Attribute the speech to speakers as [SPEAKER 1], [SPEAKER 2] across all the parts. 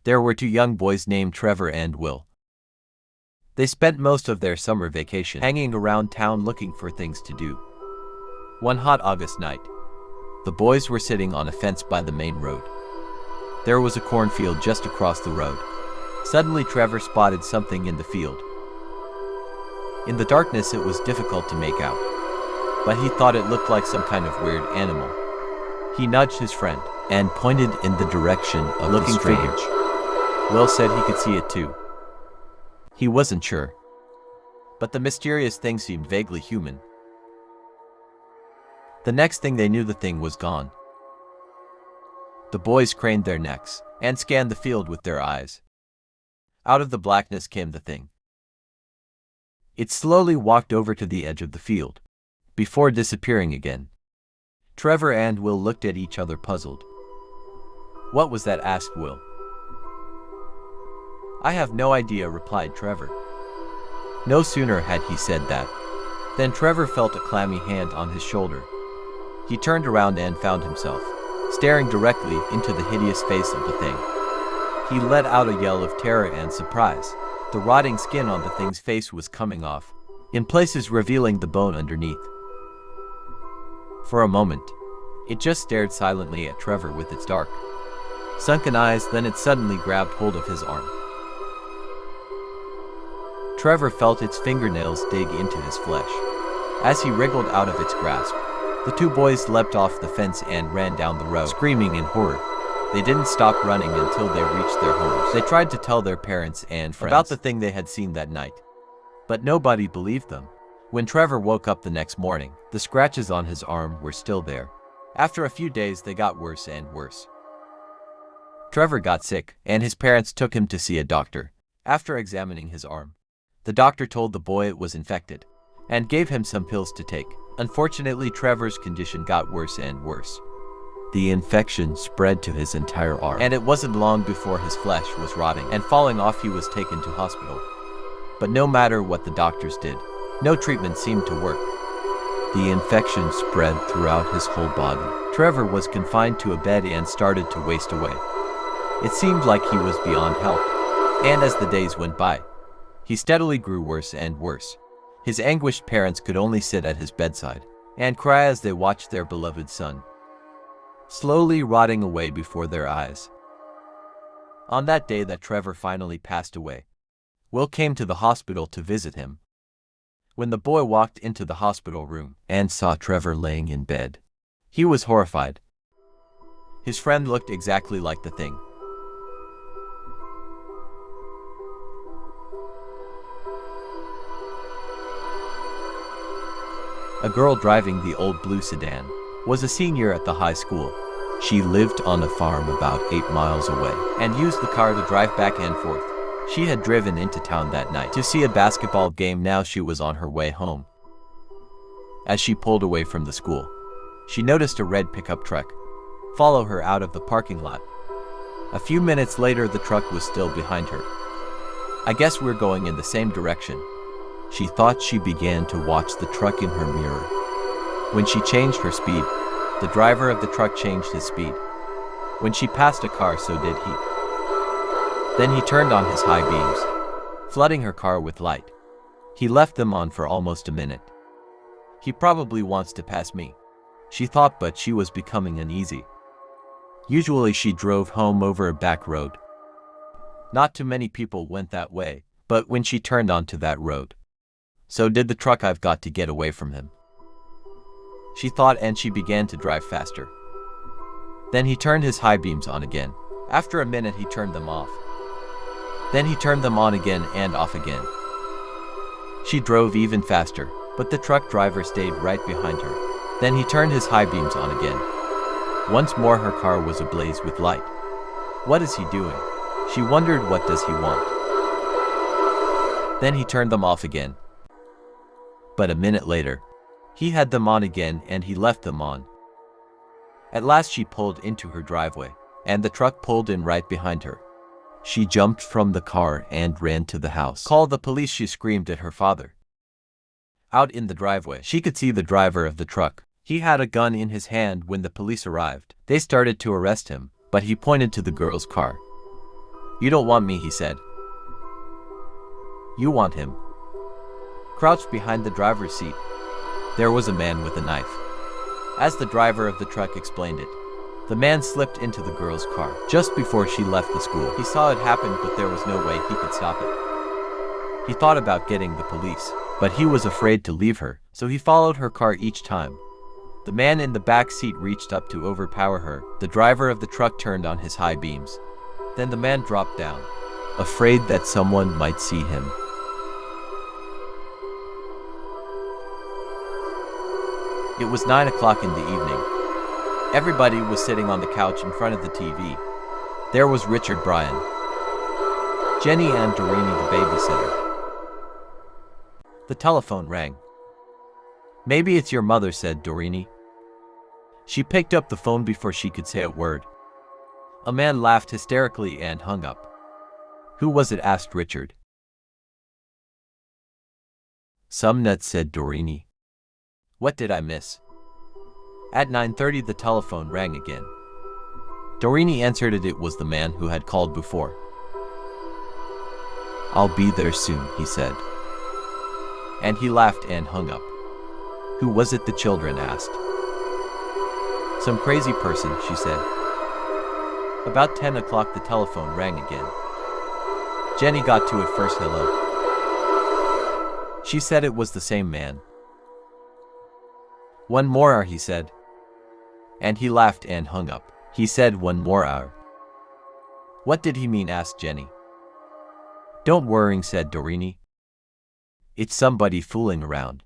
[SPEAKER 1] There were two young boys named Trevor and Will. They spent most of their summer vacation hanging around town looking for things to do. One hot August night, the boys were sitting on a fence by the main road. There was a cornfield just across the road. Suddenly Trevor spotted something in the field. In the darkness it was difficult to make out, but he thought it looked like some kind of weird animal. He nudged his friend and pointed in the direction of the strange figure. Will said he could see it too. He wasn't sure, but the mysterious thing seemed vaguely human. The next thing they knew, the thing was gone. The boys craned their necks and scanned the field with their eyes. Out of the blackness came the thing. It slowly walked over to the edge of the field, before disappearing again. Trevor and Will looked at each other puzzled. "What was that?" asked Will. "I have no idea," replied Trevor. No sooner had he said that than Trevor felt a clammy hand on his shoulder. He turned around and found himself staring directly into the hideous face of the thing. He let out a yell of terror and surprise. The rotting skin on the thing's face was coming off, in places revealing the bone underneath. For a moment, it just stared silently at Trevor with its dark, sunken eyes, then it suddenly grabbed hold of his arm. Trevor felt its fingernails dig into his flesh. As he wriggled out of its grasp, the two boys leapt off the fence and ran down the road, screaming in horror. They didn't stop running until they reached their homes. They tried to tell their parents and friends about the thing they had seen that night, but nobody believed them. When Trevor woke up the next morning, the scratches on his arm were still there. After a few days, they got worse and worse. Trevor got sick, and his parents took him to see a doctor. After examining his arm, the doctor told the boy it was infected and gave him some pills to take. Unfortunately, Trevor's condition got worse and worse. The infection spread to his entire arm, and it wasn't long before his flesh was rotting and falling off. He was taken to hospital. But no matter what the doctors did, no treatment seemed to work. The infection spread throughout his whole body. Trevor was confined to a bed and started to waste away. It seemed like he was beyond help, and as the days went by, he steadily grew worse and worse. His anguished parents could only sit at his bedside and cry as they watched their beloved son slowly rotting away before their eyes. On that day that Trevor finally passed away, Will came to the hospital to visit him. When the boy walked into the hospital room and saw Trevor laying in bed, he was horrified. His friend looked exactly like the thing. A girl driving the old blue sedan was a senior at the high school. She lived on a farm about 8 miles away and used the car to drive back and forth. She had driven into town that night to see a basketball game. Now she was on her way home. As she pulled away from the school, she noticed a red pickup truck follow her out of the parking lot. A few minutes later, the truck was still behind her. "I guess we're going in the same direction," she thought. She began to watch the truck in her mirror. When she changed her speed, the driver of the truck changed his speed. When she passed a car, so did he. Then he turned on his high beams, flooding her car with light. He left them on for almost a minute. "He probably wants to pass me," she thought, but she was becoming uneasy. Usually she drove home over a back road. Not too many people went that way, but when she turned onto that road, so did the truck. "I've got to get away from him," she thought, and she began to drive faster. Then he turned his high beams on again. After a minute, he turned them off. Then he turned them on again and off again. She drove even faster, but the truck driver stayed right behind her. Then he turned his high beams on again. Once more her car was ablaze with light. What is he doing? She wondered. What does he want? Then he turned them off again. But a minute later, he had them on again and he left them on. At last she pulled into her driveway, and the truck pulled in right behind her. She jumped from the car and ran to the house. "Call the police," she screamed at her father. Out in the driveway, she could see the driver of the truck. He had a gun in his hand when the police arrived. They started to arrest him, but he pointed to the girl's car. You don't want me, he said. You want him. Crouched behind the driver's seat, there was a man with a knife. As the driver of the truck explained it, the man slipped into the girl's car just before she left the school. He saw it happen, but there was no way he could stop it. He thought about getting the police, but he was afraid to leave her, so he followed her car each time. The man in the back seat reached up to overpower her. The driver of the truck turned on his high beams. Then the man dropped down, afraid that someone might see him. It was 9 o'clock in the evening. Everybody was sitting on the couch in front of the TV. There was Richard, Brian, Jenny, and Doreen, the babysitter. The telephone rang. Maybe it's your mother, said Doreen. She picked up the phone before she could say a word. A man laughed hysterically and hung up. Who was it? Asked Richard. Some nut, said Doreen. What did I miss? At 9:30 the telephone rang again. Doreen answered it. It was the man who had called before. I'll be there soon, he said. And he laughed and hung up. Who was it? The children asked. Some crazy person, she said. About 10 o'clock the telephone rang again. Jenny got to it first. Hello. She said it was the same man. One more hour, he said. And he laughed and hung up. He said 1 more hour. What did he mean? Asked Jenny. Don't worry, said Doreen. It's somebody fooling around.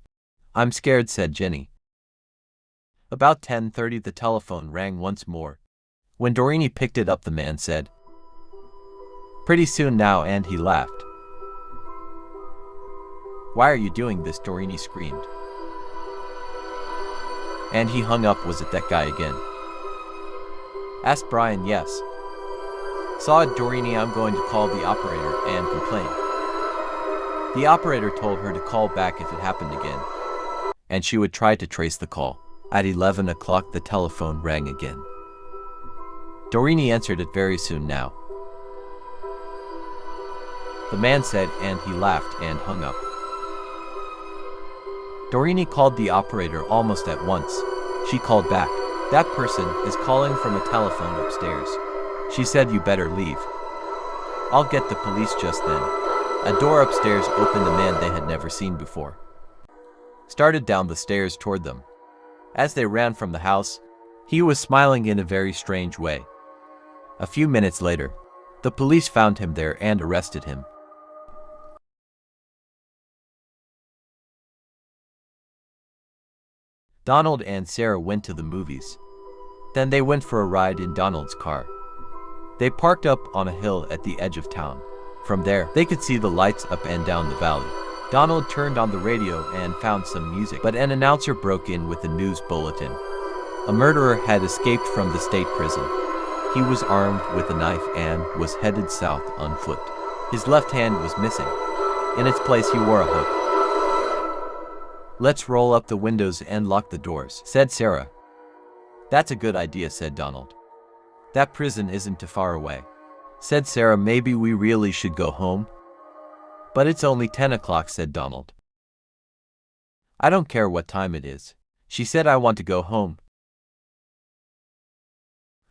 [SPEAKER 1] I'm scared, said Jenny. About 10:30 the telephone rang once more. When Doreen picked it up, the man said, Pretty soon now, and he laughed. Why are you doing this? Doreen screamed. And he hung up. Was it that guy again? Asked Brian. Yes. Saw it, Doreen. I'm going to call the operator and complain. The operator told her to call back if it happened again, and she would try to trace the call. At 11 o'clock the telephone rang again. Doreen answered it. Very soon now. The man said, and he laughed and hung up. Doreen called the operator almost at once. She called back. That person is calling from a telephone upstairs. She said, you better leave. I'll get the police. Just then, a door upstairs opened. A man they had never seen before started down the stairs toward them. As they ran from the house, he was smiling in a very strange way. A few minutes later, the police found him there and arrested him. Donald and Sarah went to the movies. Then they went for a ride in Donald's car. They parked up on a hill at the edge of town. From there, they could see the lights up and down the valley. Donald turned on the radio and found some music, but an announcer broke in with a news bulletin. A murderer had escaped from the state prison. He was armed with a knife and was headed south on foot. His left hand was missing. In its place he wore a hook. Let's roll up the windows and lock the doors, said Sarah. That's a good idea, said Donald. That prison isn't too far away, said Sarah. Maybe we really should go home. But it's only 10 o'clock, said Donald. I don't care what time it is. She said I want to go home.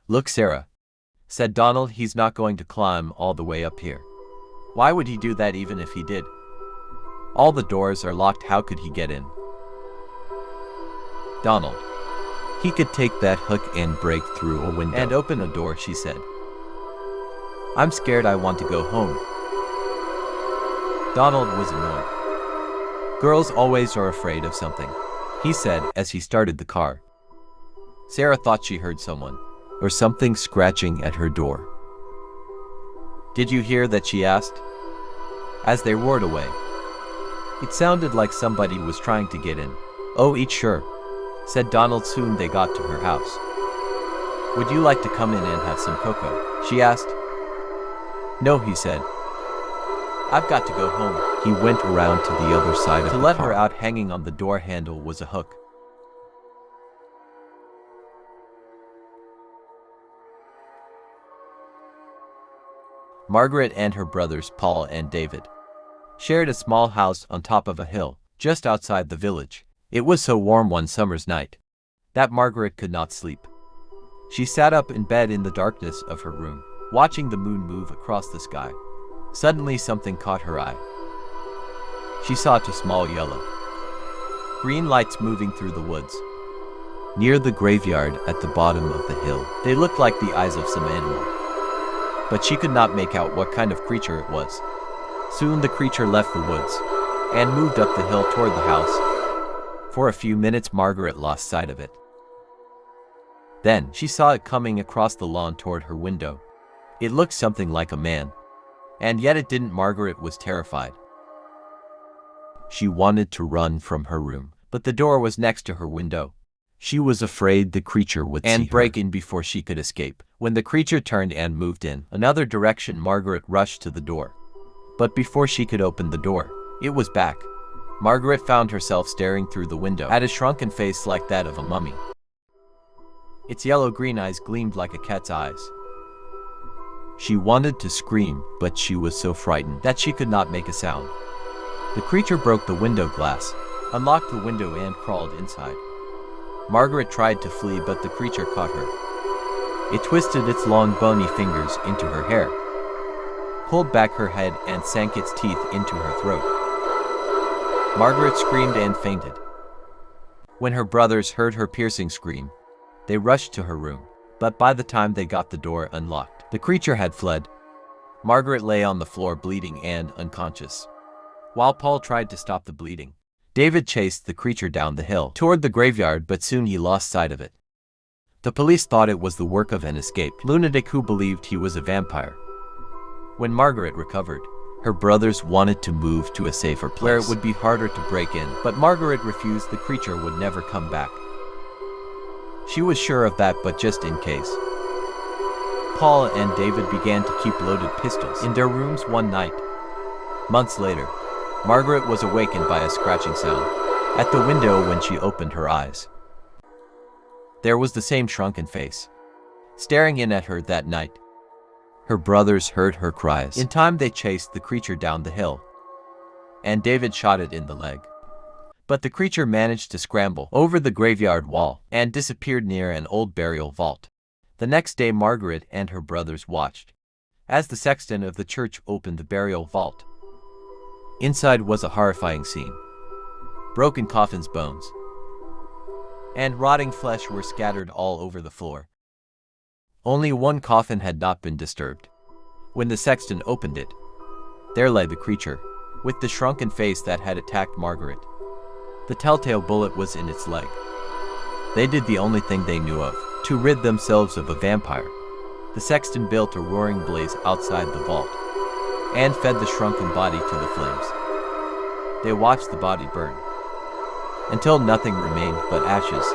[SPEAKER 1] Look, Sarah, said Donald, he's not going to climb all the way up here. Why would he do that? Even if he did, all the doors are locked. How could he get in? Donald, he could take that hook and break through a window and open a door, she said. I'm scared. I want to go home. Donald was annoyed. Girls always are afraid of something, he said as he started the car. Sarah thought she heard someone or something scratching at her door. Did you hear that? She asked. As they roared away, it sounded like somebody was trying to get in. Oh, eat sure, said Donald. Soon they got to her house. Would you like to come in and have some cocoa? She asked. No, he said. I've got to go home. He went around to the other side of the car. To let her out, hanging on the door handle was a hook. Margaret and her brothers Paul and David shared a small house on top of a hill, just outside the village. It was so warm one summer's night that Margaret could not sleep. She sat up in bed in the darkness of her room, watching the moon move across the sky. Suddenly something caught her eye. She saw two small yellow, green lights moving through the woods, near the graveyard at the bottom of the hill. They looked like the eyes of some animal, but she could not make out what kind of creature it was. Soon the creature left the woods and moved up the hill toward the house. For a few minutes Margaret lost sight of it. Then she saw it coming across the lawn toward her window. It looked something like a man, and yet it didn't. Margaret was terrified. She wanted to run from her room, but the door was next to her window. She was afraid the creature would see her and break in before she could escape. When the creature turned and moved in another direction, Margaret rushed to the door. But before she could open the door, it was back. Margaret found herself staring through the window at a shrunken face like that of a mummy. Its yellow-green eyes gleamed like a cat's eyes. She wanted to scream, but she was so frightened that she could not make a sound. The creature broke the window glass, unlocked the window and crawled inside. Margaret tried to flee, but the creature caught her. It twisted its long bony fingers into her hair, pulled back her head and sank its teeth into her throat. Margaret screamed and fainted. When her brothers heard her piercing scream, they rushed to her room, but by the time they got the door unlocked, the creature had fled. Margaret lay on the floor bleeding and unconscious, while Paul tried to stop the bleeding. David chased the creature down the hill toward the graveyard, but soon he lost sight of it. The police thought it was the work of an escaped lunatic who believed he was a vampire. When Margaret recovered, her brothers wanted to move to a safer place where it would be harder to break in, but Margaret refused. The creature would never come back. She was sure of that, but just in case. Paul and David began to keep loaded pistols in their rooms one night. Months later, Margaret was awakened by a scratching sound at the window. When she opened her eyes, there was the same shrunken face staring in at her that night. Her brothers heard her cries. In time they chased the creature down the hill, and David shot it in the leg. But the creature managed to scramble over the graveyard wall and disappeared near an old burial vault. The next day Margaret and her brothers watched as the sexton of the church opened the burial vault. Inside was a horrifying scene. Broken coffins, bones, and rotting flesh were scattered all over the floor. Only one coffin had not been disturbed. When the sexton opened it, there lay the creature, with the shrunken face that had attacked Margaret. The telltale bullet was in its leg. They did the only thing they knew of to rid themselves of a vampire. The sexton built a roaring blaze outside the vault and fed the shrunken body to the flames. They watched the body burn until nothing remained but ashes.